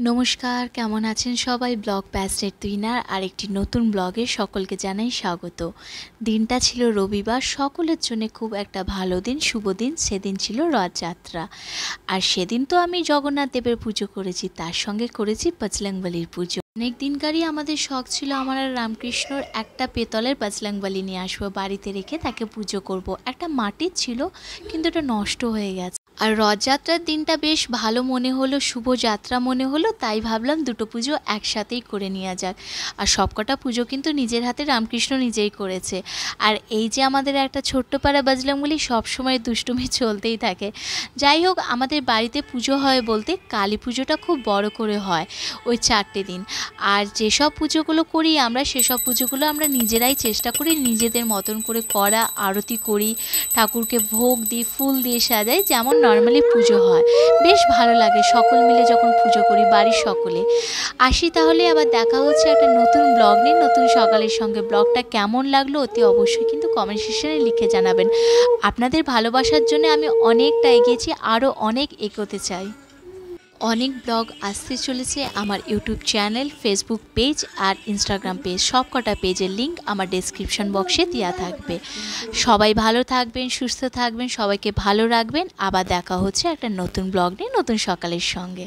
নমস্কার, কেমন আছেন সবাই? ব্লগ প্যাস্টের তুইনার আরেকটি নতুন ব্লগে সকলকে জানাই স্বাগত। দিনটা ছিল রবিবার, সকলের জন্য খুব একটা ভালো দিন, শুভ দিন। সেদিন ছিল রথযাত্রা। আর সেদিন তো আমি জগন্নাথ দেবের পুজো করেছি, তার সঙ্গে করেছি বজরংবলীর পুজো। অনেক দিনকারই আমাদের শখ ছিল আমার আর রামকৃষ্ণর একটা পেতলের বজরংবলী নিয়ে আসবো, বাড়িতে রেখে তাকে পুজো করব। একটা মাটির ছিল, কিন্তু এটা নষ্ট হয়ে গেছে। আর রথযাত্রার দিনটা বেশ ভালো মনে হলো, শুভ যাত্রা মনে হলো, তাই ভাবলাম দুটো পুজো একসাথেই করে নেওয়া যাক। আর সবকটা পুজো কিন্তু নিজের হাতে রামকৃষ্ণ নিজেই করেছে। আর এই যে আমাদের একটা ছোট্ট পাড়া বজরংবলী, সবসময় দুষ্টুমি চলতেই থাকে। যাই হোক, আমাদের বাড়িতে পুজো হয় বলতে কালী পুজোটা খুব বড় করে হয়, ওই 4টে দিন। আর যেসব পুজোগুলো করি আমরা, সেসব পুজোগুলো আমরা নিজেরাই চেষ্টা করি নিজেদের মতন করে করা, আরতি করি, ঠাকুরকে ভোগ দিই, ফুল দিয়ে সাজাই, যেমন নর্মালি পুজো হয়। বেশ ভালো লাগে সকল মিলে যখন পুজো করি বাড়ির সকলে। আসি তাহলে, আবার দেখা হচ্ছে একটা নতুন ব্লগ নিয়ে, নতুন সকালের সঙ্গে। ব্লগটা কেমন লাগলো অতি অবশ্যই কিন্তু কমেন্ট সেকশনে লিখে জানাবেন। আপনাদের ভালোবাসার জন্য আমি অনেকটা এগিয়েছি, আরও অনেক এগোতে চাই। অনেক ব্লগ আসতে চলেছে আমার ইউটিউব চ্যানেল, ফেসবুক পেজ আর ইনস্টাগ্রাম পেজ। সব কটা পেজের লিঙ্ক আমার ডেসক্রিপশন বক্সে দেওয়া থাকবে। সবাই ভালো থাকবেন, সুস্থ থাকবেন, সবাইকে ভালো রাখবেন। আবার দেখা হচ্ছে একটা নতুন ব্লগ নিয়ে, নতুন সকালের সঙ্গে।